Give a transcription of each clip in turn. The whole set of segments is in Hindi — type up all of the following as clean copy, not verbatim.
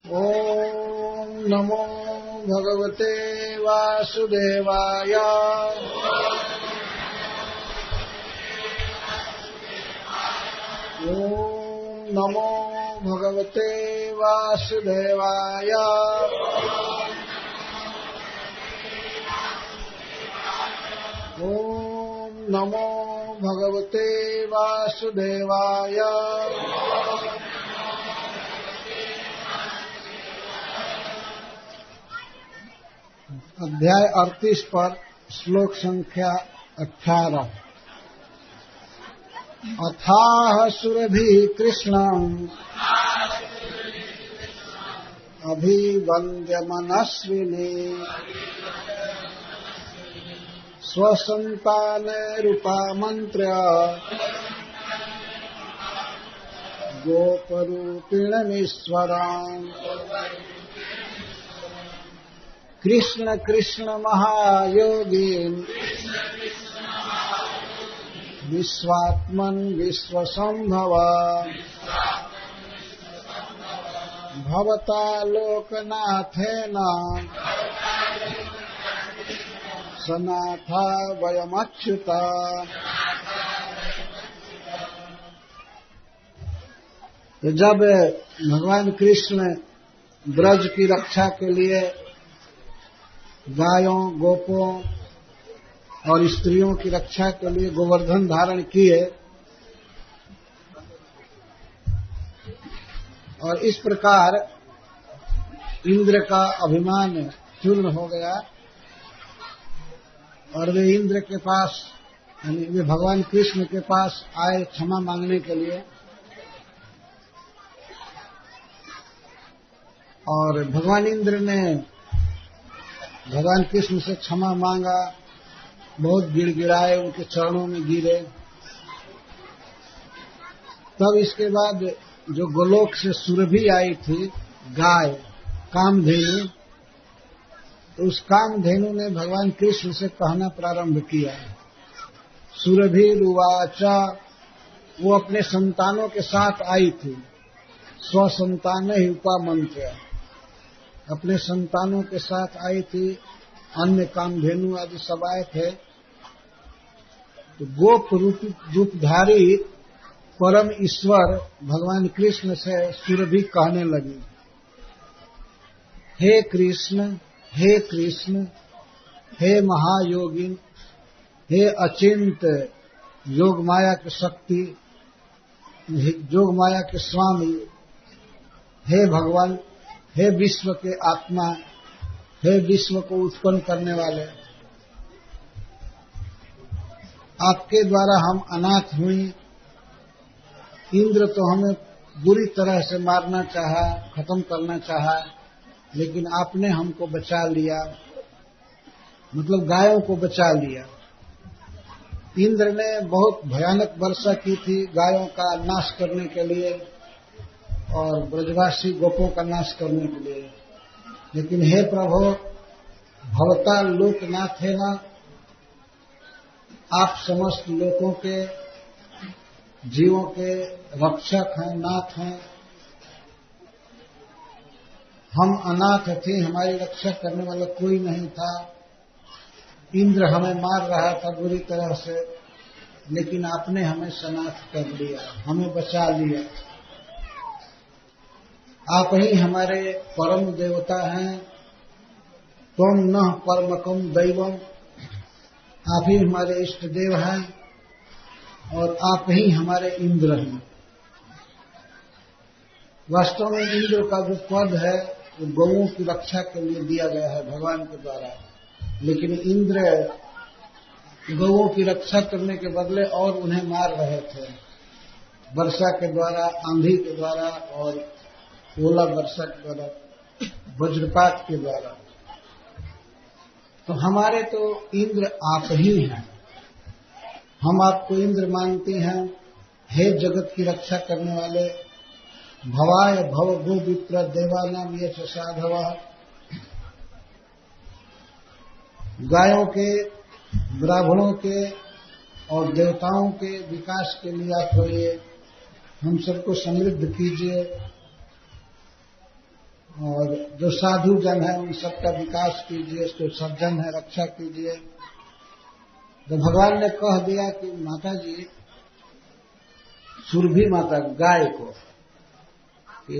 ओम नमो भगवते वासुदेवाय। ओम नमो भगवते वासुदेवाय। ओम नमो भगवते वासुदेवाय। अध्याय 38 पर श्लोक संख्या 18। अथाह सुरभि कृष्णम् अभिवन्द्य मनस्विनी स्वसन्तानरूपामन्त्र्य गोपरूपिणमीश्वराम्। कृष्ण कृष्ण महायोगीन् विश्वात्मन् विश्वसंभव भवता लोकनाथेन सनाथा वयमच्युता। जब भगवान कृष्ण ब्रज की रक्षा के लिए गायों, गोपों और स्त्रियों की रक्षा के लिए गोवर्धन धारण किए और इस प्रकार इंद्र का अभिमान चूर्ण हो गया और वे इंद्र के पास यानी वे भगवान कृष्ण के पास आए क्षमा मांगने के लिए। और भगवान इंद्र ने भगवान कृष्ण से क्षमा मांगा, बहुत गिड़गिड़ाए, उनके चरणों में गिरे। तब इसके बाद जो गोलोक से सुरभि आई थी गाय, कामधेनु, तो उस कामधेनु ने भगवान कृष्ण से कहना प्रारंभ किया। सुरभिरुवाचा, वो अपने संतानों के साथ आई थी। स्वसंतान ही उपमंत्र, अपने संतानों के साथ आई थी। अन्य कामधेनु आदि सब आए थे। तो गोप रूपधारी परम ईश्वर भगवान कृष्ण से सुरभि कहने लगी, हे कृष्ण, हे कृष्ण, हे महायोगिन, हे अचिंत योग माया की शक्ति, योग माया के स्वामी, हे भगवान, हे विश्व के आत्मा, हे विश्व को उत्पन्न करने वाले, आपके द्वारा हम अनाथ हुई। इंद्र तो हमें बुरी तरह से मारना चाहा, खत्म करना चाहा, लेकिन आपने हमको बचा लिया, मतलब गायों को बचा लिया। इंद्र ने बहुत भयानक वर्षा की थी गायों का नाश करने के लिए और ब्रजवासी गोपों का नाश करने के लिए। लेकिन हे प्रभु, भवता लोकनाथेन, आप समस्त लोकों के जीवों के रक्षक हैं, नाथ हैं। हम अनाथ थे, हमारी रक्षा करने वाला कोई नहीं था। इंद्र हमें मार रहा था बुरी तरह से, लेकिन आपने हमें सनाथ कर लिया, हमें बचा लिया। आप ही हमारे परम देवता हैं। त्वं नः परमकं दैवम, आप ही हमारे इष्ट देव हैं और आप ही हमारे इंद्र हैं। वास्तव में इंद्र का जो पद है वो गौओं की रक्षा के लिए दिया गया है भगवान के द्वारा, लेकिन इंद्र गौओं की रक्षा करने के बदले और उन्हें मार रहे थे, वर्षा के द्वारा, आंधी के द्वारा और ओला वर्षा के द्वारा, वज्रपात के द्वारा। तो हमारे तो इंद्र आप ही हैं, हम आपको इंद्र मानते हैं। हे जगत की रक्षा करने वाले, भवाय भव गो विप्र देवानाम ये साधवा, गायों के, ब्राह्मणों के और देवताओं के विकास के लिए आप होइए, हम सबको समृद्ध कीजिए जो साधु जन है उन सबका विकास कीजिए, जो सज्जन है रक्षा कीजिए। तो भगवान ने कह दिया कि माता जी, सुरभि माता गाय को, कि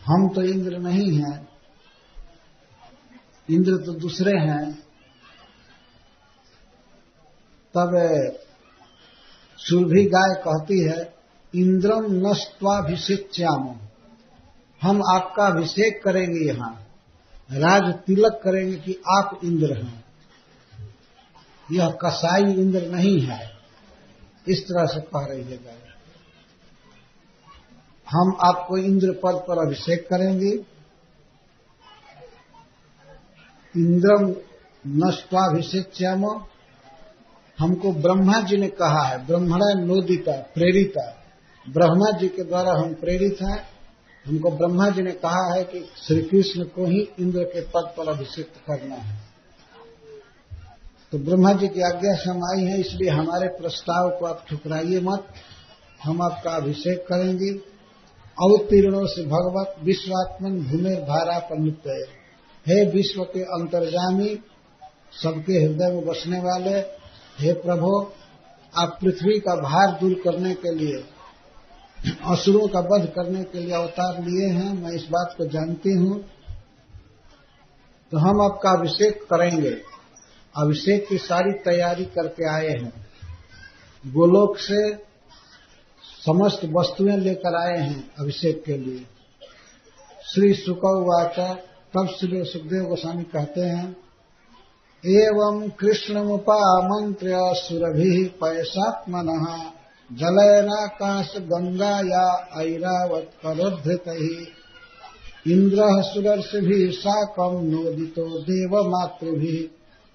हम तो इंद्र नहीं हैं, इंद्र तो दूसरे हैं। तब सुरभि गाय कहती है, इंद्रम नस्त्वाभिषेच्यामो, हम आपका अभिषेक करेंगे, यहाँ राज तिलक करेंगे कि आप इंद्र हैं, यह कसाई इंद्र नहीं है। इस तरह से कह रही है गाय, हम आपको इंद्र पद पर अभिषेक करेंगे। इंद्रम नस्त्वाभिषेच्यामो, हमको ब्रह्मा जी ने कहा है, ब्रह्मणा नोदिता प्रेरिता, ब्रह्मा जी के द्वारा हम प्रेरित हैं। हमको ब्रह्मा जी ने कहा है कि श्री कृष्ण को ही इंद्र के पद पर अभिषेक करना है। तो ब्रह्मा जी की आज्ञा से हम आई हैं, इसलिए हमारे प्रस्ताव को आप ठुकराइए मत, हम आपका अभिषेक करेंगे। अवतीर्णों से भगवत विश्वात्मन भूमि भारा पर नित्य, हे विश्व के अंतर्जामी, सबके हृदय में बसने वाले, हे प्रभु, आप पृथ्वी का भार दूर करने के लिए, असुरों का वध करने के लिए अवतार लिए हैं, मैं इस बात को जानती हूं। तो हम आपका अभिषेक करेंगे। अभिषेक की सारी तैयारी करके आए हैं, गोलोक से समस्त वस्तुएं लेकर आए हैं अभिषेक के लिए। श्री शुक उवाच, तब श्री सुखदेव गोस्वामी कहते हैं, एवं कृष्णमुपामंत्र्य सुरभिः पयसात्मनः जलयनाकाश गंगाया ऐरावत करोद्धृतैः इंद्रः सुरर्षिभिः साकं नोदितो देवमातृभिः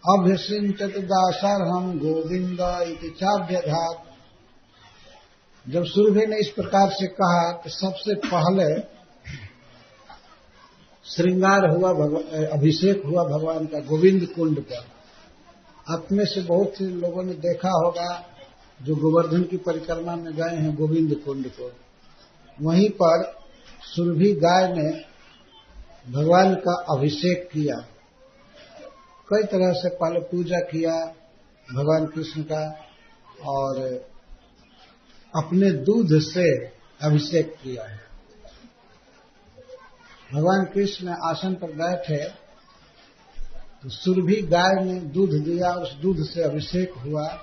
अभ्यसिंचत दासार्हं गोविंद इति चाभ्यधात्। जब सुरभि ने इस प्रकार से कहा कि सबसे पहले श्रृंगार हुआ, अभिषेक हुआ भगवान का गोविंद कुंड पर। अपने से बहुत से लोगों ने देखा होगा जो गोवर्धन की परिक्रमा में गए हैं गोविंद कुंड को, वहीं पर सुरभि गाय ने भगवान का अभिषेक किया। कई तरह से पहले पूजा किया भगवान कृष्ण का, और अपने दूध से अभिषेक किया है। भगवान कृष्ण आसन पर बैठे तो सुरभि गाय ने दूध दिया, उस दूध से अभिषेक हुआ।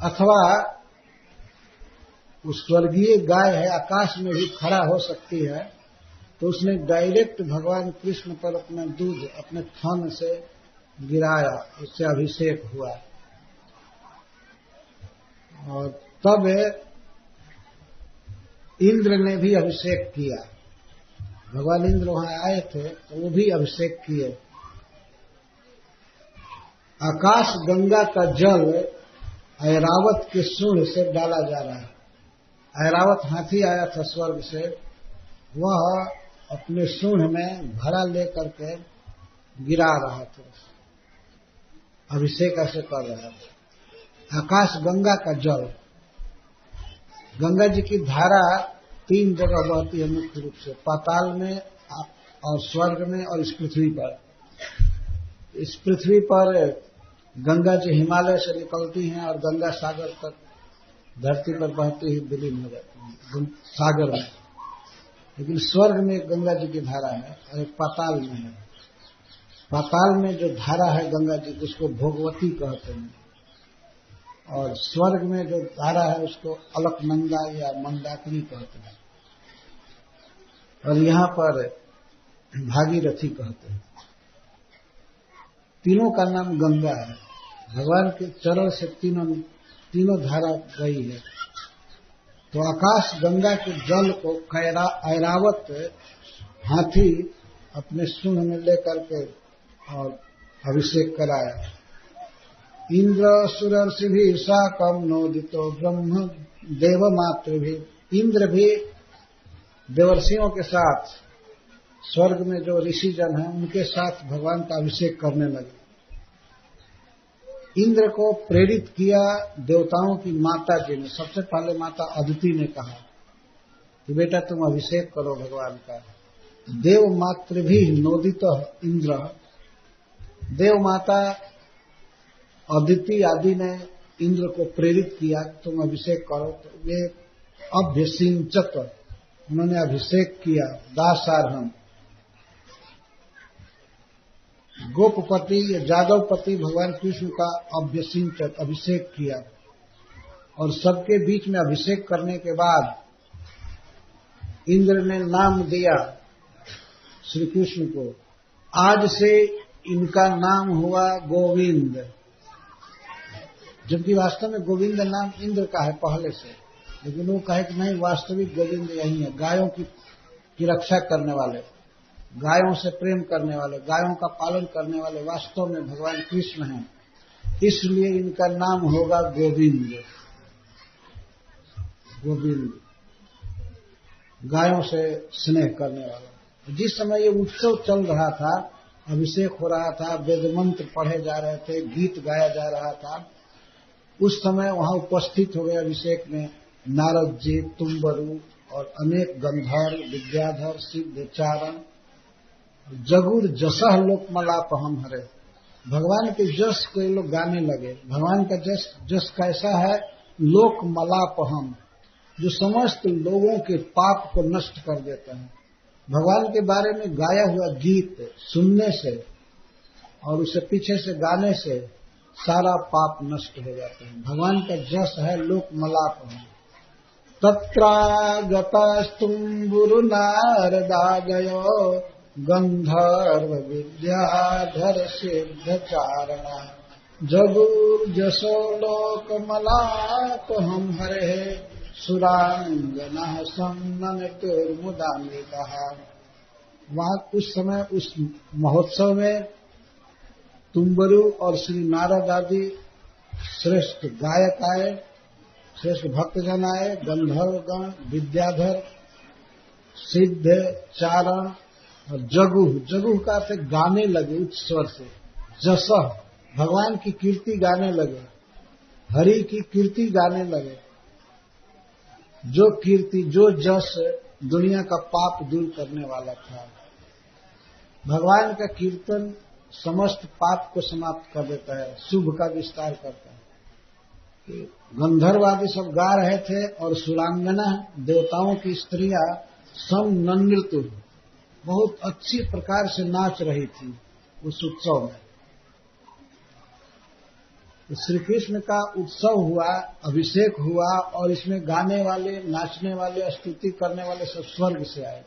अथवा उस स्वर्गीय गाय है, आकाश में भी खड़ा हो सकती है, तो उसने डायरेक्ट भगवान कृष्ण पर अपना दूध अपने थन से गिराया, उससे अभिषेक हुआ। और तब इंद्र ने भी अभिषेक किया। भगवान इंद्र वहां आए थे तो वो भी अभिषेक किए। आकाश गंगा का जल ऐरावत के सूंड से डाला जा रहा है। ऐरावत हाथी आया था स्वर्ग से, वह अपने सूंड में घड़ा लेकर के गिरा रहा था, अभिषेक ऐसे कर रहा था। आकाश गंगा का जल, गंगा जी की धारा 3 जगह बहती है मुख्य रूप से, पाताल में और स्वर्ग में और इस पृथ्वी पर। इस पृथ्वी पर गंगा जी हिमालय से निकलती हैं और गंगा सागर तक धरती पर बहती ही विलीन हो जाती है सागर में। लेकिन स्वर्ग में गंगा जी की धारा है और एक पाताल में है। पाताल में जो धारा है गंगा जी की उसको भोगवती कहते हैं, और स्वर्ग में जो धारा है उसको अलकनंदा या मंदाकिनी कहते हैं, और यहां पर भागीरथी कहते हैं। तीनों का नाम गंगा है। भगवान के चरण से तीनों धारा गई है। तो आकाश गंगा के जल को ऐरावत हाथी अपने सूंड में लेकर के और अभिषेक कराया। इंद्र सुरर्षि भी साकम नोदितो ब्रह्म देव मातृ भी, इंद्र भी देवर्षियों के साथ, स्वर्ग में जो ऋषि जन हैं उनके साथ भगवान का अभिषेक करने लगे। इंद्र को प्रेरित किया देवताओं की माता जी ने। सबसे पहले माता अदिति ने कहा कि बेटा तुम अभिषेक करो भगवान का। देव मात्र भी नोदित इंद्र, देव माता अदिति आदि ने इंद्र को प्रेरित किया तुम अभिषेक करो, तो वे अभ्यसिंचत, उन्होंने अभिषेक किया। दासारहम, गोपपति या जादवपति भगवान कृष्ण का अभ्यसिंचत, अभिषेक किया। और सबके बीच में अभिषेक करने के बाद इंद्र ने नाम दिया श्री कृष्ण को, आज से इनका नाम हुआ गोविंद। जबकि वास्तव में गोविंद नाम इंद्र का है पहले से, लेकिन वो कहे कि नहीं, वास्तविक गोविंद यही है। गायों की रक्षा करने वाले, गायों से प्रेम करने वाले, गायों का पालन करने वाले वास्तव में भगवान कृष्ण हैं, इसलिए इनका नाम होगा गोविंद। गोविंद गायों से स्नेह करने वाला। जिस समय ये उत्सव चल रहा था, अभिषेक हो रहा था, वेद मंत्र पढ़े जा रहे थे, गीत गाया जा रहा था, उस समय वहां उपस्थित हो गए अभिषेक में नारद जी, तुम्बरु और अनेक गंधर्व, विद्याधर, सिद्ध, चारण। जगुर जसह लोकमलापहम हरे, भगवान के जस को ये लोग गाने लगे। भगवान का जस कैसा है? लोकमलापहम, जो समस्त लोगों के पाप को नष्ट कर देता है। भगवान के बारे में गाया हुआ गीत सुनने से और उसे पीछे से गाने से सारा पाप नष्ट हो जाता है। भगवान का जस है लोकमलापहम। तत्रागतस्तुम्बुरु नारदादयो गंधर्व विद्याधर सिद्ध चारणा जगुर्जसो लोकमलापहम हरे सुरांगना सम्मनतुर्मुदान्वितः। वहां उस समय उस महोत्सव में तुम्बरु और श्री नारद आदि श्रेष्ठ गायक आए, श्रेष्ठ भक्तजन आए, गंधर्वगण, विद्याधर, सिद्ध, चारण और जगुह का अर्थ गाने लगे उच्च स्वर से। जसह, भगवान की कीर्ति गाने लगे, हरि की कीर्ति गाने लगे। जो कीर्ति, जो जस दुनिया का पाप दूर करने वाला था। भगवान का कीर्तन समस्त पाप को समाप्त कर देता है, शुभ का विस्तार करता है। गंधर्व आदि सब गा रहे थे और सुरांगना देवताओं की स्त्रियां सम नृत्य बहुत अच्छी प्रकार से नाच रही थी उस उत्सव में। श्री कृष्ण का उत्सव हुआ, अभिषेक हुआ और इसमें गाने वाले, नाचने वाले, स्तुति करने वाले सब स्वर्ग से आए।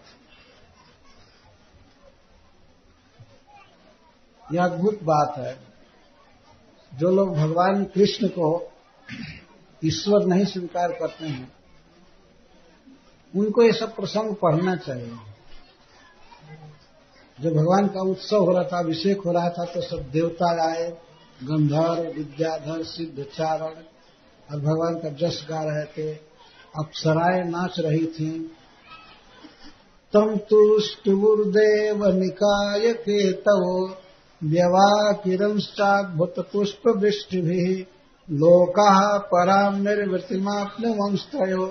यह अद्भुत बात है। जो लोग भगवान कृष्ण को ईश्वर नहीं स्वीकार करते हैं, उनको ये सब प्रसंग पढ़ना चाहिए। जब भगवान का उत्सव हो रहा था, अभिषेक हो रहा था, तो सब देवता आए, गंधर्व, विद्याधर, सिद्ध, चारण और भगवान का जस गा रहे थे। अप्सराएं नाच रही थीं। तम तुष्टुर्देव निकाय केतवो व्यवाकिरंश्चाद्भुत पुष्प वृष्टिभिः लोकाः परां निर्वृतिमाप्नुवंस्तयो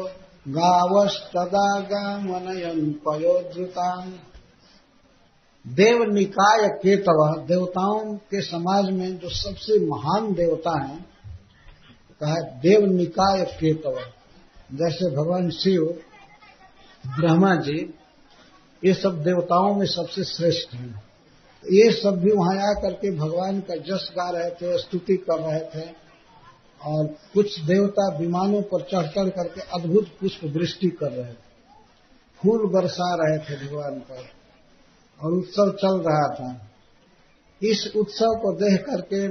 गावस्तदा गामनयन् पयोधृताम्। देव निकाय केतव, देवताओं के समाज में जो सबसे महान देवता हैं, कहा देव निकाय केतव। जैसे भगवान शिव, ब्रह्मा जी, ये सब देवताओं में सबसे श्रेष्ठ हैं। ये सब भी वहां आकर के भगवान का जस गा रहे थे, स्तुति कर रहे थे। और कुछ देवता विमानों पर चढ़ चढ़ करके अद्भुत पुष्प वृष्टि कर रहे थे, फूल बरसा रहे थे भगवान पर, और उत्सव चल रहा था। इस उत्सव को देख करके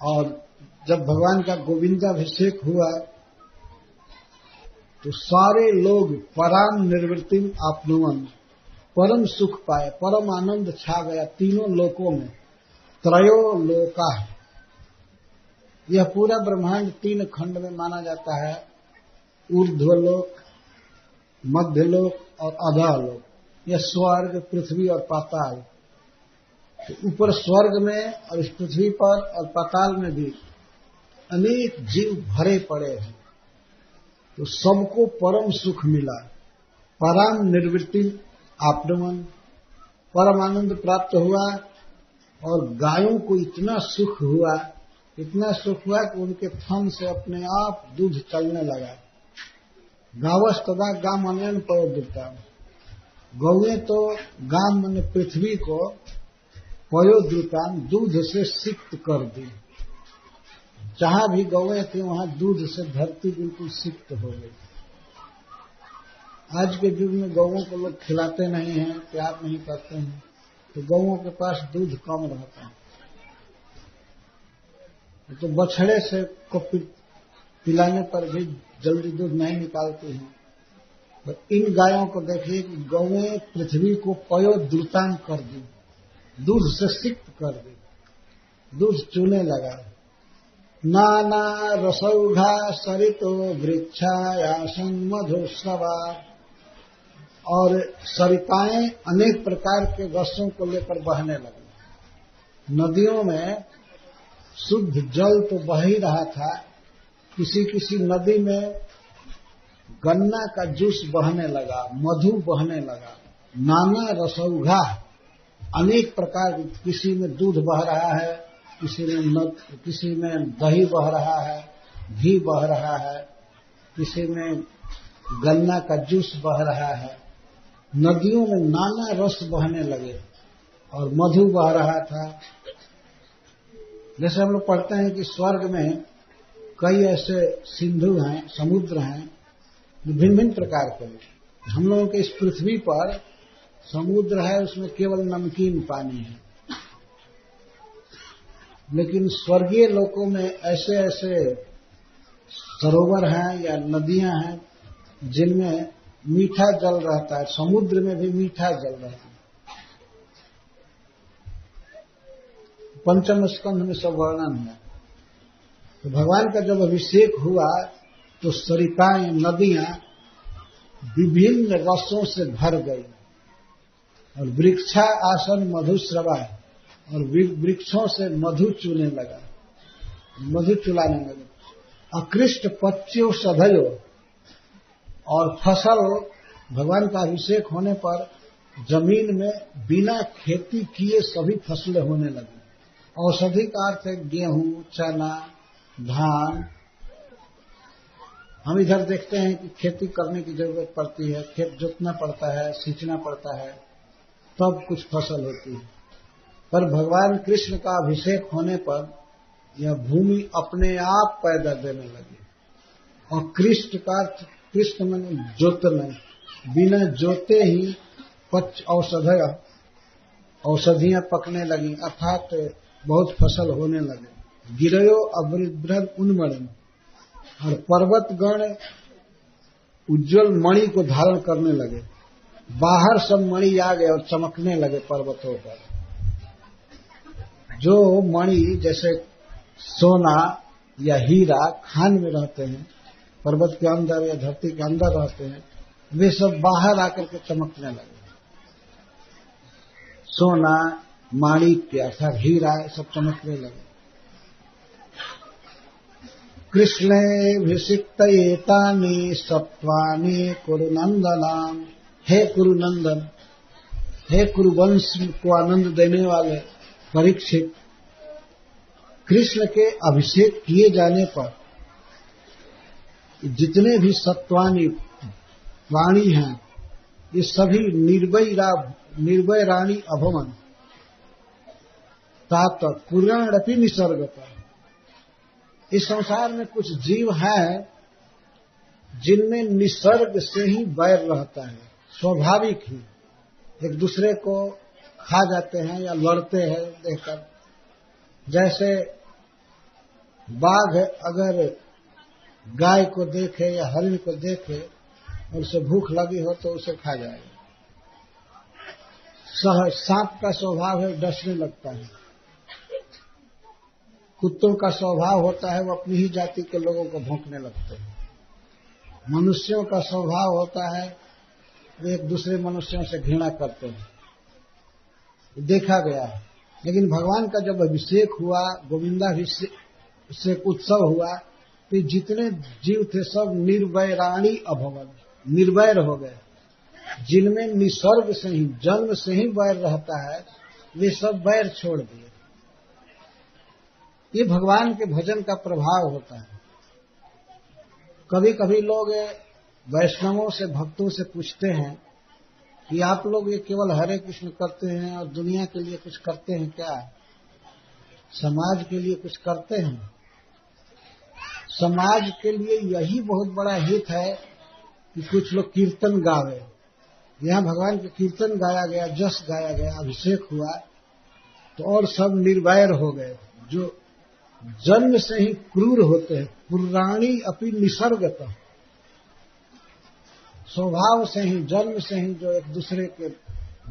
और जब भगवान का गोविंदाभिषेक हुआ तो सारे लोग पराम निर्वृत्तिम आपनुवन, परम सुख पाए, परम आनंद छा गया तीनों लोकों में। त्रयो लोका, यह पूरा ब्रह्मांड 3 खंड में माना जाता है, ऊर्ध्वलोक, मध्यलोक और अधोलोक। यह स्वर्ग, पृथ्वी और पाताल। तो ऊपर स्वर्ग में और इस पृथ्वी पर और पाताल में भी अनेक जीव भरे पड़े हैं। तो सबको परम सुख मिला। पराम निर्वृत्ति आपनमन, परम आनंद प्राप्त हुआ। और गायों को इतना सुख हुआ कि उनके थन से अपने आप दूध चलने लगा। गावस्तदा गाम अनयन पयोदृता, गौएं तो गाम माने पृथ्वी को पयोद्रुतान दूध से सिक्त कर दी। जहां भी गौएं थी वहां दूध से धरती बिल्कुल सिक्त हो गई। आज के युग में गौओं को लोग खिलाते नहीं हैं, प्यार नहीं करते हैं, तो गौओं के पास दूध कम रहता है, तो बछड़े से को पिलाने पर भी जल्दी दूध नहीं निकालती हैं। तो इन गायों को देखिए कि गौएं पृथ्वी को पयोद्रुतान कर दी, दूध से सिक्त कर दी, दूध चूने लगा। नाना रसौघा सरितो वृक्षायासन मधुस्रवा, और सरिताएं अनेक प्रकार के रसों को लेकर बहने लगी। नदियों में शुद्ध जल तो बह ही रहा था, किसी किसी नदी में गन्ना का जूस बहने लगा, मधु बहने लगा। नाना रसौघा, अनेक प्रकार, किसी में दूध बह रहा है, किसी में दही बह रहा है, घी बह रहा है, किसी में गन्ना का जूस बह रहा है। नदियों में नाना रस बहने लगे और मधु बह रहा था। जैसे हम लोग पढ़ते हैं कि स्वर्ग में कई ऐसे सिंधु हैं, समुद्र हैं, भिन्न भिन्न प्रकार के। हम लोगों के इस पृथ्वी पर समुद्र है, उसमें केवल नमकीन पानी है, लेकिन स्वर्गीय लोकों में ऐसे ऐसे सरोवर हैं या नदियां हैं जिनमें मीठा जल रहता है। समुद्र में भी मीठा जल रहता है। पंचम स्कंध में सब वर्णन है। तो भगवान का जब अभिषेक हुआ तो सरिताएं, नदियां विभिन्न रसों से भर गई और वृक्षा आसन मधुस्रवा, और वृक्षों से मधु चूने लगा, मधु चुलाने लगे। अकृष्ट पच्यो सधयो, और फसल, भगवान का अभिषेक होने पर जमीन में बिना खेती किए सभी फसलें होने लगी। औषधि का अर्थ है गेहूं, चना, धान। हम इधर देखते हैं कि खेती करने की जरूरत पड़ती है, खेत जोतना पड़ता है, सींचना पड़ता है, तब कुछ फसल होती है। पर भगवान कृष्ण का अभिषेक होने पर यह भूमि अपने आप पैदा देने लगी। और कृष्ण माने जोतना, बिना जोते ही औषधियां पकने लगी, अर्थात बहुत फसल होने लगे। गिरयो अवृद्ध उन्मणन, और पर्वतगण उज्जवल मणि को धारण करने लगे। बाहर सब मणि आ गए और चमकने लगे पर्वतों पर। जो मणि जैसे सोना या हीरा खान में रहते हैं, पर्वत के अंदर या धरती के अंदर रहते हैं, वे सब बाहर आकर के चमकने लगे। सोना, माणिक्य अर्थात हीरा, सब चमकने लगे। कृष्णेऽभिषिक्तएतानि सत्त्वानि कुरुनंदनाम, हे कुरुनंदन, हे कुरुवंश को आनंद देने वाले परीक्षित, कृष्ण के अभिषेक किए जाने पर जितने भी सत्वानी प्राणी हैं, ये सभी निर्भय रानी अभमन तात कुरणपि निसर्गता। इस संसार में कुछ जीव हैं जिनमें निसर्ग से ही वैर रहता है, स्वाभाविक ही एक दूसरे को खा जाते हैं या लड़ते हैं देखकर। जैसे बाघ अगर गाय को देखे या हरिण को देखे और उसे भूख लगी हो तो उसे खा जाएगा। सांप का स्वभाव है डसने लगता है। कुत्तों का स्वभाव होता है वो अपनी ही जाति के लोगों को भौंकने लगते हैं। मनुष्यों का स्वभाव होता है वे एक दूसरे मनुष्यों से घृणा करते हैं, देखा गया है। लेकिन भगवान का जब अभिषेक हुआ, गोविंदाभिषेक उत्सव हुआ, तो जितने जीव थे सब निर्वैराणी अभवन, निर्वैर हो गए। जिनमें निसर्ग से ही, जन्म से ही बैर रहता है, वे सब बैर छोड़ दिए। ये भगवान के भजन का प्रभाव होता है। कभी कभी लोग वैष्णवों से, भक्तों से पूछते हैं कि आप लोग ये केवल हरे कृष्ण करते हैं और दुनिया के लिए कुछ करते हैं क्या? समाज के लिए कुछ करते हैं? समाज के लिए यही बहुत बड़ा हित है कि कुछ लोग कीर्तन गावे। यहाँ भगवान के कीर्तन गाया गया, जस गाया गया, अभिषेक हुआ, तो और सब निर्वैर हो गए। जो जन्म से ही क्रूर होते हैं, पुराणी अपनी निसर्गतः, स्वभाव से ही, जन्म से ही जो एक दूसरे के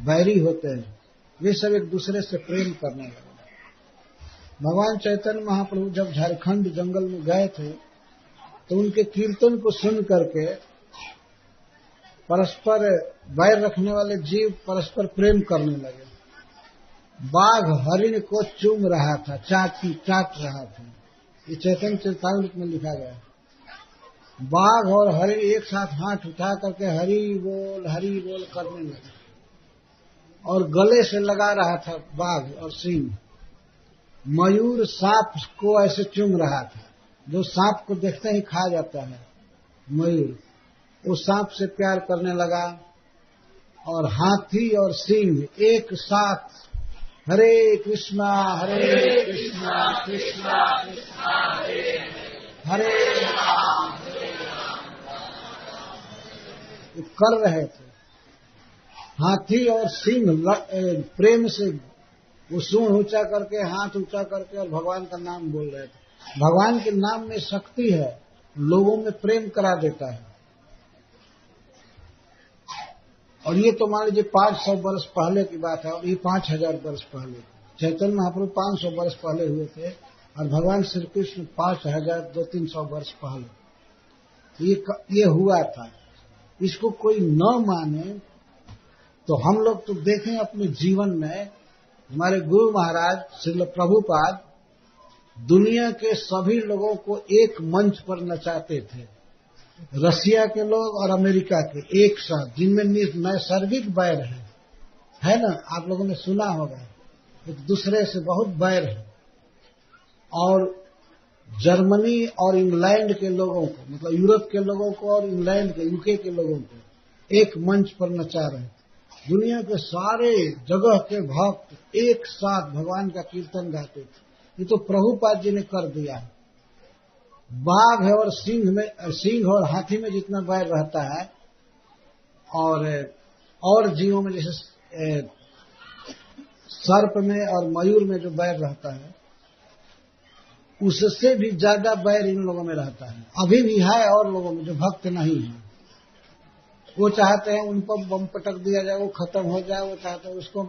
बैरी होते हैं, वे सब एक दूसरे से प्रेम करने लगे। भगवान चैतन्य महाप्रभु जब झारखंड जंगल में गए थे तो उनके कीर्तन को सुन करके परस्पर बैर रखने वाले जीव परस्पर प्रेम करने लगे। बाघ हरिण को चूम रहा था, चाट रहा था। ये चैतन्य चरितामृत में लिखा गया है। बाघ और हरिण एक साथ हाथ उठा करके हरि बोल करने लगे और गले से लगा रहा था बाघ और सिंह। मयूर सांप को ऐसे चूम रहा था, जो सांप को देखते ही खा जाता है मयूर, वो सांप से प्यार करने लगा। और हाथी और सिंह एक साथ हरे कृष्णा कृष्णा कृष्णा हरे राम कर रहे थे। हाथी और सिंह प्रेम से वो सूंड ऊंचा करके, हाथ ऊंचा करके और भगवान का नाम बोल रहे थे। भगवान के नाम में शक्ति है, लोगों में प्रेम करा देता है। और ये तो मान लीजिए 500 वर्ष पहले की बात है, और ये 5000 वर्ष पहले। चैतन्य महाप्रभु 500 वर्ष पहले हुए थे और भगवान श्री कृष्ण 5200-300 वर्ष पहले ये हुआ था। इसको कोई न माने तो हम लोग तो देखें अपने जीवन में, हमारे गुरु महाराज श्रील प्रभुपाद दुनिया के सभी लोगों को एक मंच पर नचाते थे। रसिया के लोग और अमेरिका के एक साथ, जिनमें नैसर्गिक बैर है ना, आप लोगों ने सुना होगा, एक दूसरे से बहुत बैर है। और जर्मनी और इंग्लैंड के लोगों को, मतलब यूरोप के लोगों को और इंग्लैंड के, यूके के लोगों को एक मंच पर नचा रहे। दुनिया के सारे जगह के भक्त एक साथ भगवान का कीर्तन गाते थे। ये तो प्रभुपाद जी ने कर दिया है। बाघ है और सिंह और हाथी में जितना बैर रहता है, और जीवों में जैसे सर्प में और मयूर में जो बैर रहता है, उससे भी ज्यादा बैर इन लोगों में रहता है। अभी भी है और लोगों में जो भक्त नहीं है, वो चाहते हैं उन पर बम पटक दिया जाए, वो खत्म हो जाए। वो चाहते हैं उसको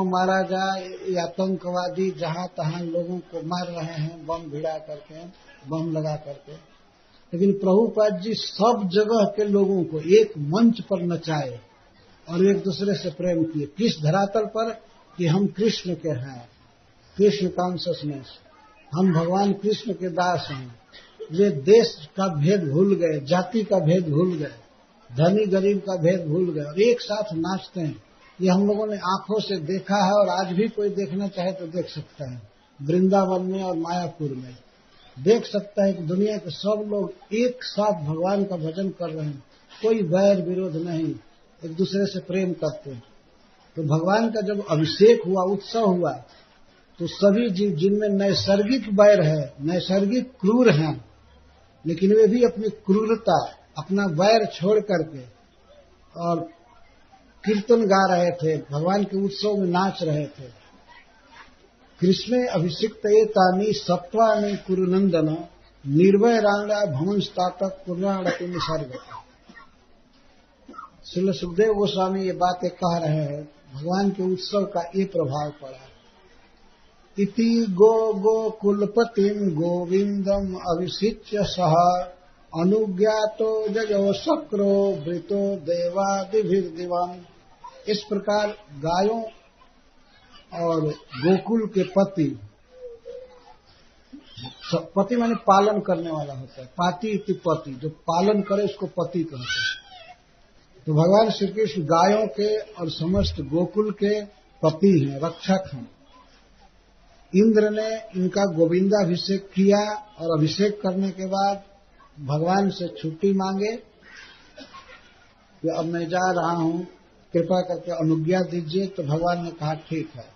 मारा जाए। ये आतंकवादी जहां तहां लोगों को मार रहे हैं, बम भिड़ा करके, बम लगा करके। लेकिन प्रभुपाद जी सब जगह के लोगों को एक मंच पर नचाए और एक दूसरे से प्रेम किए। किस धरातल पर? कि हम कृष्ण के हैं, कृष्ण कॉन्शसनेस, हम भगवान कृष्ण के दास हैं। वे देश का भेद भूल गए, जाति का भेद भूल गए, धनी गरीब का भेद भूल गए और एक साथ नाचते हैं। ये हम लोगों ने आंखों से देखा है और आज भी कोई देखना चाहे तो देख सकता है। वृंदावन में और मायापुर में देख सकता है कि दुनिया के सब लोग एक साथ भगवान का भजन कर रहे हैं, कोई वैर विरोध नहीं, एक दूसरे से प्रेम करते हैं। तो भगवान का जब अभिषेक हुआ, उत्सव हुआ, तो सभी जीव जिनमें नैसर्गिक वैर है, नैसर्गिक क्रूर हैं, लेकिन वे भी अपनी क्रूरता, अपना वैर छोड़ करके और कीर्तन गा रहे थे, भगवान के उत्सव में नाच रहे थे। कृष्णे अभिषिक्त एतानि सत्वानि कुरुनंदन निर्वैराण्य भवंस्तातक पुराणति निसर्ग। श्रील सुखदेव गोस्वामी ये बातें कह रहे हैं, भगवान के उत्सव का ये प्रभाव पड़ा। इति गोकुलपतिं गोविंदम अभिषिच्य सह अनुज्ञातो जजो शक्रो वृतो देवादिभिर्दिवम्। इस प्रकार गायों और गोकुल के पति माने पालन करने वाला होता है। पाति इति पति, जो पालन करे उसको पति कहते हैं। तो भगवान श्री कृष्ण गायों के और समस्त गोकुल के पति हैं, रक्षक हैं। इंद्र ने इनका गोविंदाभिषेक किया और अभिषेक करने के बाद भगवान से छुट्टी मांगे कि अब मैं जा रहा हूं, कृपा करके अनुज्ञा दीजिए। तो भगवान ने कहा ठीक है,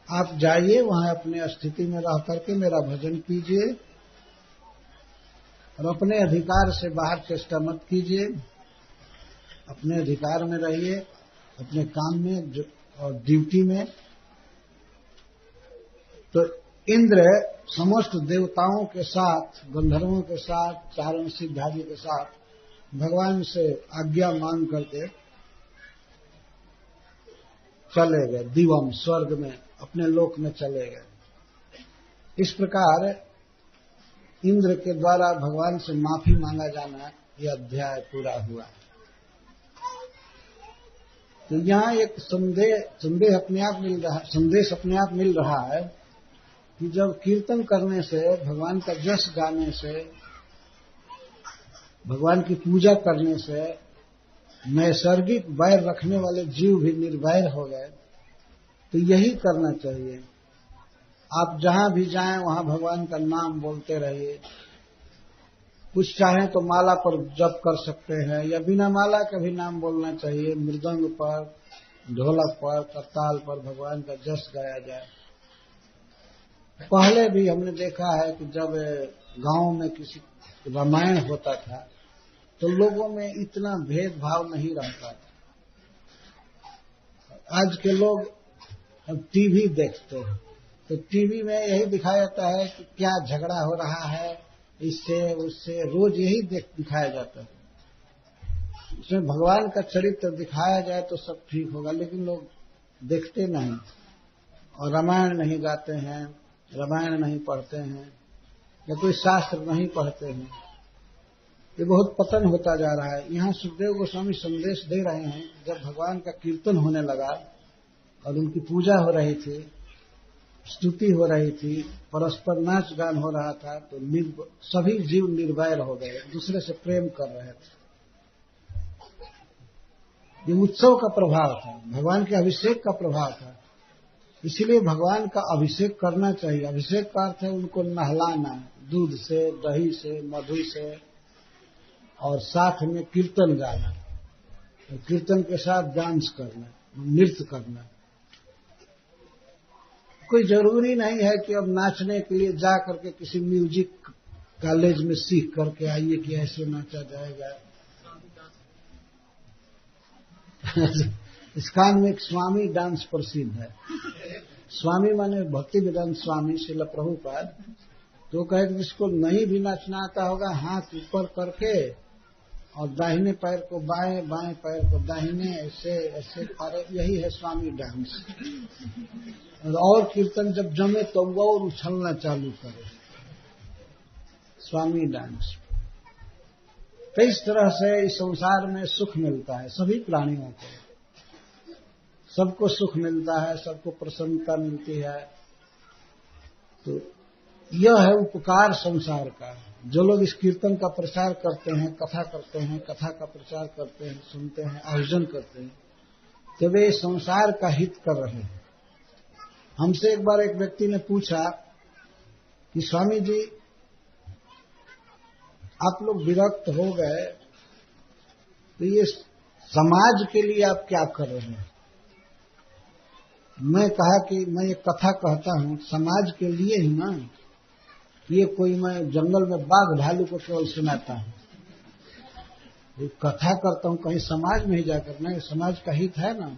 आप जाइए, वहां अपने स्थिति में रह करके मेरा भजन कीजिए और अपने अधिकार से बाहर चेष्टा मत कीजिए, अपने अधिकार में रहिए, अपने काम में और ड्यूटी में। तो इंद्र समस्त देवताओं के साथ, गंधर्वों के साथ, चारण सिद्धादि के साथ भगवान से आज्ञा मांग करके चले गए, दिवम स्वर्ग में, अपने लोक में चले गए। इस प्रकार इंद्र के द्वारा भगवान से माफी मांगा जाना, यह अध्याय पूरा हुआ। तो यहाँ एक संदेश अपने आप मिल रहा है कि जब कीर्तन करने से, भगवान का जस गाने से, भगवान की पूजा करने से नैसर्गिक वैर रखने वाले जीव भी निर्वैर हो गए, तो यही करना चाहिए। आप जहां भी जाएं वहां भगवान का नाम बोलते रहिए। कुछ चाहें तो माला पर जप कर सकते हैं या बिना माला का भी नाम बोलना चाहिए। मृदंग पर, ढोलक पर, करताल पर भगवान का जस गाया जाए। पहले भी हमने देखा है कि जब गांव में किसी रामायण होता था तो लोगों में इतना भेदभाव नहीं रहता था। आज के लोग अब टीवी देखते हैं तो टीवी में यही दिखाया जाता है कि क्या झगड़ा हो रहा है, इससे उससे, रोज यही दिखाया जाता है। इसमें भगवान का चरित्र दिखाया जाए तो सब ठीक होगा, लेकिन लोग देखते नहीं और रामायण नहीं गाते हैं, रामायण नहीं पढ़ते हैं या कोई शास्त्र नहीं पढ़ते हैं। ये बहुत पतन होता जा रहा है। यहाँ सुखदेव गोस्वामी संदेश दे रहे हैं, जब भगवान का कीर्तन होने लगा और उनकी पूजा हो रही थी, स्तुति हो रही थी, परस्पर नाच गान हो रहा था, तो सभी जीव निर्वैर हो गए, दूसरे से प्रेम कर रहे थे। ये उत्सव का प्रभाव था, भगवान के अभिषेक का प्रभाव था। इसीलिए भगवान का अभिषेक करना चाहिए। अभिषेक का अर्थ है उनको नहलाना, दूध से, दही से, मधु से, और साथ में कीर्तन गाना, और कीर्तन के साथ डांस करना, नृत्य करना। कोई जरूरी नहीं है कि अब नाचने के लिए जा करके किसी म्यूजिक कॉलेज में सीख करके आइए कि ऐसे नाचा जाएगा। इस्कॉन में एक स्वामी डांस प्रसिद्ध है। स्वामी माने भक्ति वेदांत स्वामी श्रील प्रभुपाद। तो कहे कि जिसको नहीं भी नाचना आता होगा, हाथ ऊपर करके और दाहिने पैर को बाएं, बाएं पैर को दाहिने, ऐसे ऐसे करे, यही है स्वामी डांस। और कीर्तन जब जमे तो वो और उछलना चालू करे, स्वामी डांस। तो इस तरह से इस संसार में सुख मिलता है सभी प्राणियों को, सबको सुख मिलता है, सबको प्रसन्नता मिलती है। तो यह है उपकार संसार का। जो लोग इस कीर्तन का प्रचार करते हैं, कथा करते हैं, कथा का प्रचार करते हैं, सुनते हैं, आयोजन करते हैं, तो वे संसार का हित कर रहे हैं। हमसे एक बार एक व्यक्ति ने पूछा कि स्वामी जी, आप लोग विरक्त हो गए तो ये समाज के लिए आप क्या कर रहे हैं? मैं कहा कि मैं ये कथा कहता हूं समाज के लिए ही ना, ये कोई मैं जंगल में बाघ भालू को केवल सुनाता हूं, ये कथा करता हूं कहीं समाज में ही जाकर, नहीं, समाज का हित है ना।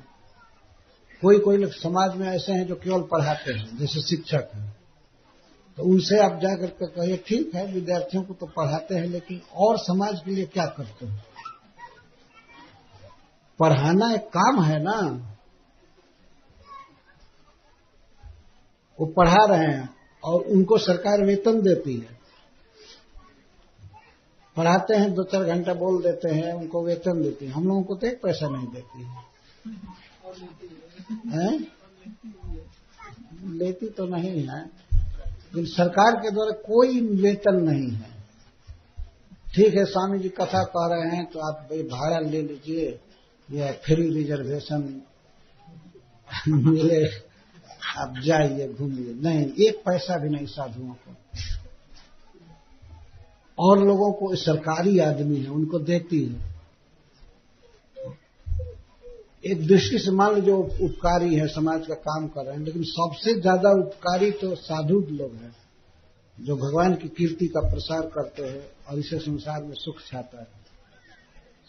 कोई लोग समाज में ऐसे हैं जो केवल पढ़ाते हैं, जैसे शिक्षक हैं, तो उनसे आप जाकर के कहिए ठीक है विद्यार्थियों को तो पढ़ाते हैं, लेकिन और समाज के लिए क्या करते हैं? पढ़ाना एक काम है ना, वो पढ़ा रहे हैं और उनको सरकार वेतन देती है। पढ़ाते हैं, 2-4 घंटा बोल देते हैं, उनको वेतन देती है। हम लोगों को तो एक पैसा नहीं देती है, लेती तो नहीं है, लेकिन सरकार के द्वारा कोई वेतन नहीं है। ठीक है स्वामी जी कथा कह रहे हैं तो आप भाड़ा ले लीजिए या फ्री रिजर्वेशन मिले, आप जाइए घूमिए। नहीं, एक पैसा भी नहीं साधुओं को। और लोगों को सरकारी आदमी है उनको देती है। एक दृष्टि से मान लो जो उपकारी है, समाज का काम कर रहे हैं, लेकिन सबसे ज्यादा उपकारी तो साधु लोग हैं जो भगवान की कीर्ति का प्रसार करते हैं और इससे संसार में सुख छाता है,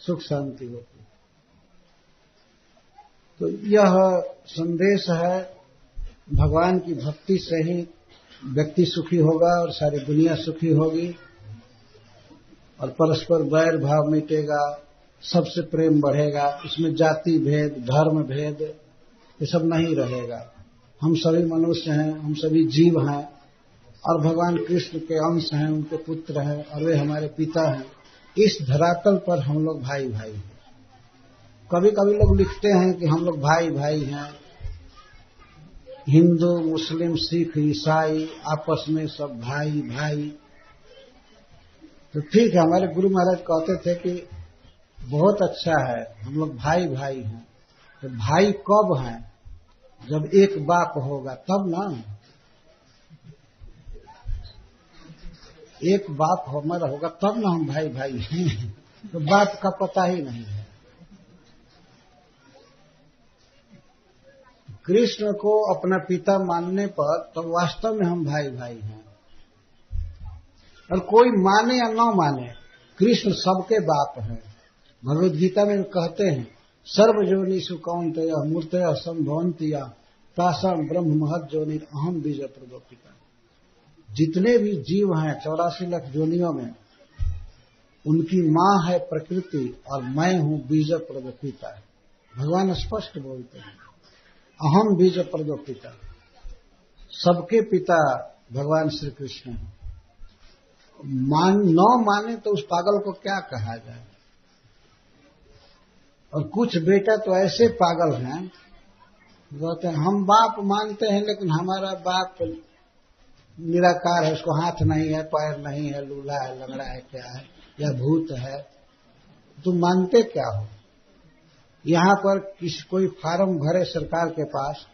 सुख शांति होती है। तो यह संदेश है, भगवान की भक्ति से ही व्यक्ति सुखी होगा और सारी दुनिया सुखी होगी और परस्पर वैर भाव मिटेगा, सबसे प्रेम बढ़ेगा, इसमें जाति भेद, धर्म भेद ये सब नहीं रहेगा। हम सभी मनुष्य हैं, हम सभी जीव हैं और भगवान कृष्ण के अंश हैं, उनके पुत्र हैं और वे हमारे पिता हैं। इस धरातल पर हम लोग भाई भाई हैं। कभी कभी लोग लिखते हैं कि हम लोग भाई भाई हैं, हिंदू मुस्लिम सिख ईसाई आपस में सब भाई भाई। तो ठीक है, हमारे गुरु महाराज कहते थे कि बहुत अच्छा है, हम लोग भाई भाई हैं। तो भाई कब हैं? जब एक बाप होगा तब ना। एक बाप हमारा होगा तब ना हम भाई भाई हैं। तो बाप का पता ही नहीं है। कृष्ण को अपना पिता मानने पर तो वास्तव में हम भाई भाई हैं। और कोई माने या न माने, कृष्ण सबके बाप हैं। भगवद गीता में कहते हैं, सर्वजोनिषु कौन्तेय मूर्तयः सम्भवन्ति तासाम ब्रह्म महत् जोनिर अहम बीज प्रदोपिता। जितने भी जीव हैं 84 लाख जोनियों में, उनकी मां है प्रकृति और मैं हूं बीज प्रदोपिता। भगवान स्पष्ट बोलते हैं, अहम बीज प्रदोपिता। सबके पिता भगवान श्री कृष्ण हैं। न माने तो उस पागल को क्या कहा जाए। और कुछ बेटा तो ऐसे पागल हैं, कहते हैं हम बाप मानते हैं लेकिन हमारा बाप निराकार है, उसको हाथ नहीं है, पैर नहीं है, लूला है, लंगड़ा है, क्या है, या भूत है। तुम मानते क्या हो? यहां पर कोई फार्म भरे सरकार के पास,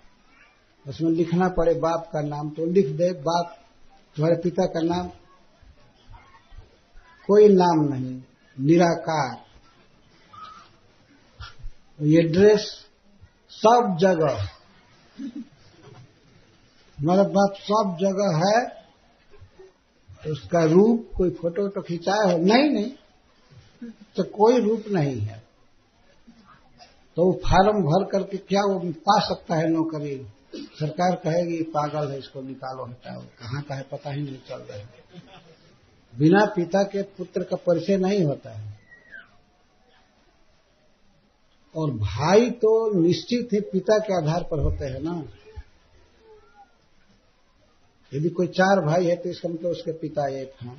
उसमें लिखना पड़े बाप का नाम, तो लिख दे बाप, तुम्हारे पिता का नाम, कोई नाम नहीं, निराकार। ये ड्रेस सब जगह, हमारा बाप सब जगह है। उसका रूप कोई फोटो तो खिंचाया हो? नहीं, तो कोई रूप नहीं है। तो वो फार्म भर करके क्या वो पा सकता है नौकरी? सरकार कहेगी पागल है, इसको निकालो, हटाओ। कहाँ का है पता ही नहीं चल रहा है। बिना पिता के पुत्र का परिचय नहीं होता है। और भाई तो निश्चित ही पिता के आधार पर होते हैं ना। यदि कोई 4 भाई है तो इसका मतलब उसके पिता एक हैं।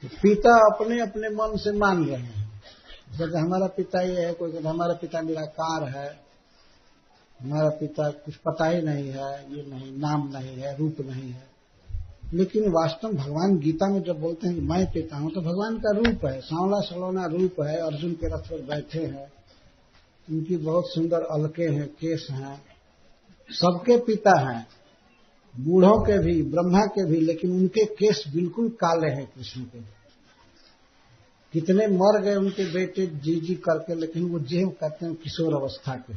तो पिता अपने अपने मन से मान रहे हैं, जैसे हमारा पिता ये है, कोई कहता हमारा पिता निराकार है, हमारा पिता कुछ पता ही नहीं है, ये नहीं, नाम नहीं है, रूप नहीं है। लेकिन वास्तव भगवान गीता में जब बोलते हैं कि मैं पिता हूं, तो भगवान का रूप है, सांवला सलोना रूप है, अर्जुन के रथ पर बैठे हैं, उनकी बहुत सुंदर अलके हैं, केस हैं, सबके पिता हैं, बूढ़ों के भी, ब्रह्मा के भी, लेकिन उनके केस बिल्कुल काले हैं कृष्ण के। कितने मर गए उनके बेटे जी जी करके, लेकिन वो जेव कहते हैं किशोर अवस्था के।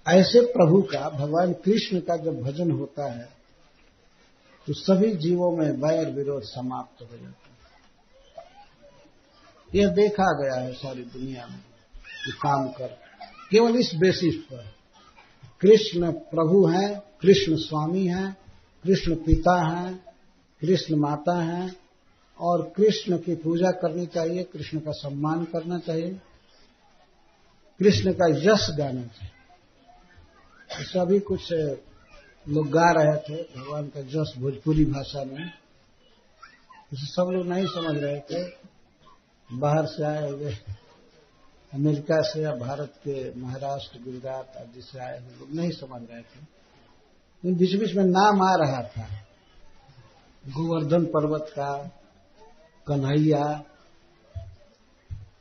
ऐसे प्रभु का, भगवान कृष्ण का जब भजन होता है तो सभी जीवों में वैर विरोध समाप्त हो जाता है। यह देखा गया है सारी दुनिया में कि काम कर, केवल इस बेसिस पर कृष्ण प्रभु हैं, कृष्ण स्वामी हैं, कृष्ण पिता हैं, कृष्ण माता हैं, और कृष्ण की पूजा करनी चाहिए, कृष्ण का सम्मान करना चाहिए, कृष्ण का यश गाना चाहिए। सभी कुछ लोग गा रहे थे भगवान का यश भोजपुरी भाषा में, इसे सब लोग नहीं समझ रहे थे। बाहर से आए हुए, अमेरिका से या भारत के महाराष्ट्र गुजरात आदि से आए हुए लोग नहीं समझ रहे थे। बीच बीच में नाम आ रहा था गोवर्धन पर्वत का, कन्हैया,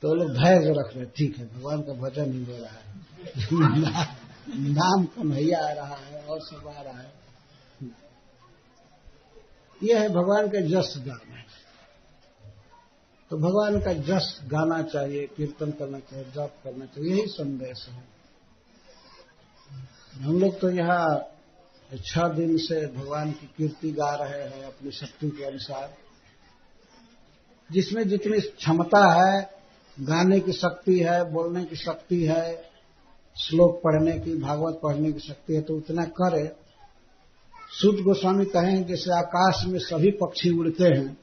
तो लोग धैर्य रख रहे, ठीक है भगवान का भजन ही हो रहा है नाम कन्हैया आ रहा है और सब आ रहा है। यह है भगवान का जस गाना। तो भगवान का जस गाना चाहिए, कीर्तन करना चाहिए, जाप करना चाहिए, यही संदेश है। हम लोग तो यहाँ 6 दिन से भगवान की कीर्ति गा रहे हैं अपनी शक्ति के अनुसार। जिसमें जितनी क्षमता है, गाने की शक्ति है, बोलने की शक्ति है, श्लोक पढ़ने की, भागवत पढ़ने की शक्ति है, तो उतना करे। सूत गोस्वामी कहें जैसे आकाश में सभी पक्षी उड़ते हैं,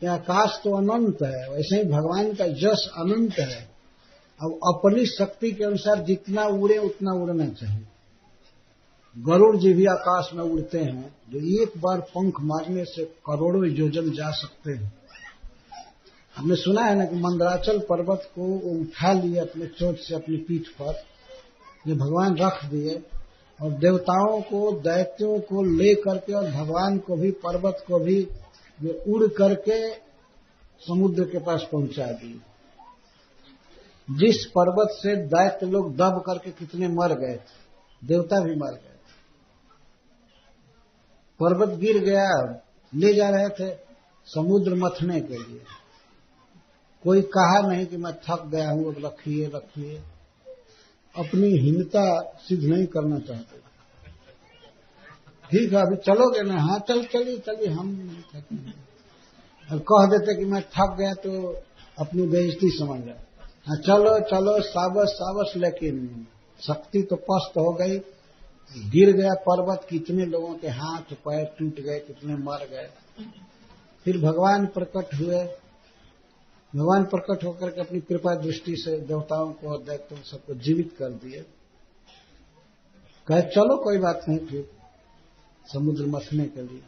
यह आकाश तो अनंत है, वैसे ही भगवान का जस अनंत है। अब अपनी शक्ति के अनुसार जितना उड़े उतना उड़ना चाहिए। गरुड़ जी भी आकाश में उड़ते हैं, जो एक बार पंख मारने से करोड़ों योजन जा सकते हैं। हमने सुना है ना कि मंदराचल पर्वत को उठा लिए अपने चोट से, अपनी पीठ पर ये भगवान रख दिए, और देवताओं को, दैत्यों को ले करके और भगवान को भी, पर्वत को भी वे उड़ करके समुद्र के पास पहुंचा दिए। जिस पर्वत से दैत्य लोग दब करके कितने मर गए थे, देवता भी मर गए। पर्वत गिर गया, ले जा रहे थे समुद्र मथने के लिए, कोई कहा नहीं कि मैं थक गया हूं, अब रखिए रखिए। अपनी हीनता सिद्ध नहीं करना चाहते। ठीक है अभी चलोगे ना, हाँ चलिए हम नहीं थकेंगे। और कह देते कि मैं थक गया तो अपनी बेइज्जती समझ रहे, हाँ चलो साबस, लेकिन शक्ति तो पस्त हो गई। गिर गया पर्वत, कितने लोगों के हाथ पैर टूट गए, कितने मर गए। फिर भगवान प्रकट हुए। भगवान प्रकट होकर के अपनी कृपा दृष्टि से देवताओं को और दैत्यों सबको जीवित कर दिए। कहे चलो कोई बात नहीं, फिर समुद्र मथने के लिए।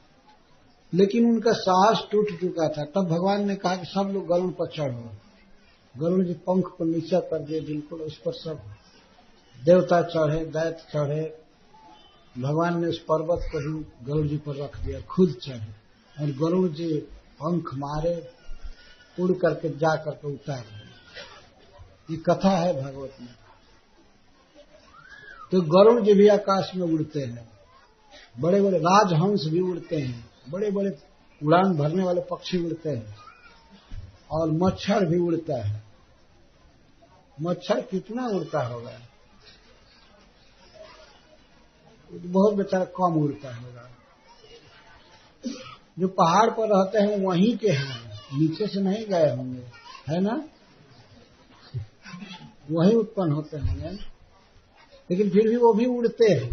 लेकिन उनका साहस टूट चुका था। तब भगवान ने कहा कि सब लोग गरुड़ पर चढ़ो। गरुड़ जी पंख को नीचा कर दिए बिल्कुल, उस पर सब देवता चढ़े, दैत्य चढ़े। भगवान ने उस पर्वत को भी गरुड़ जी पर रख दिया, खुद चढ़े, और गरुड़ जी पंख मारे, उड़ करके जा करके उतार दिए। ये कथा है भागवत में। तो गरुड़ जी भी आकाश में उड़ते हैं, बड़े बड़े राजहंस भी उड़ते हैं, बड़े बड़े उड़ान भरने वाले पक्षी उड़ते हैं, और मच्छर भी उड़ता है। मच्छर कितना उड़ता होगा, बहुत बेचारा कम उड़ता होगा। जो पहाड़ पर रहते हैं वहीं के हैं, नीचे से नहीं गए होंगे, है ना, वहीं उत्पन्न होते होंगे, लेकिन फिर भी वो भी उड़ते हैं।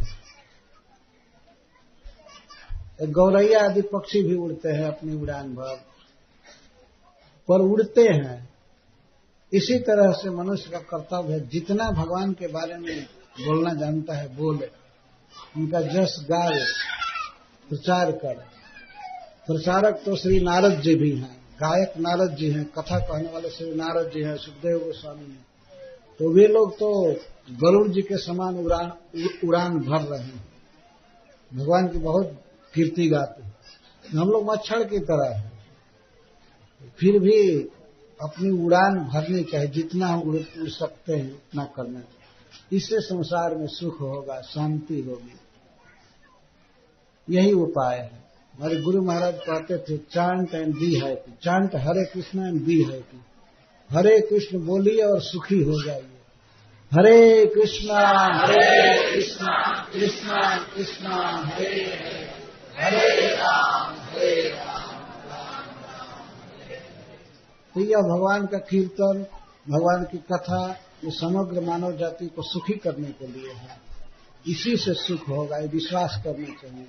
गौरैया आदि पक्षी भी उड़ते हैं अपनी उड़ान भर, पर उड़ते हैं। इसी तरह से मनुष्य का कर्तव्य है, जितना भगवान के बारे में बोलना जानता है बोले, उनका जस गाए, प्रचार करे। प्रचारक तो श्री नारद जी भी हैं, गायक नारद जी हैं, कथा कहने वाले श्री नारद जी हैं, सुखदेव गोस्वामी हैं। तो वे लोग तो गरुड़ जी के समान उड़ान भर रहे हैं, भगवान की बहुत कीर्ति गाते हैं। हम लोग मच्छर की तरह हैं, फिर भी अपनी उड़ान भरनी चाहिए, जितना हम उड़ सकते हैं उतना करना चाहिए। इससे संसार में सुख होगा, शांति होगी। यही उपाय है। हमारे गुरु महाराज कहते थे, chant and be happy. Chant Hare Krishna and be happy. Hare Krishna बोलिए और सुखी हो जाइए। हरे कृष्णा कृष्णा कृष्णा हरे हरे राम राम। तो यह भगवान का कीर्तन, भगवान की कथा, ये समग्र मानव जाति को सुखी करने के लिए है। इसी से सुख होगा, ये विश्वास करना चाहिए।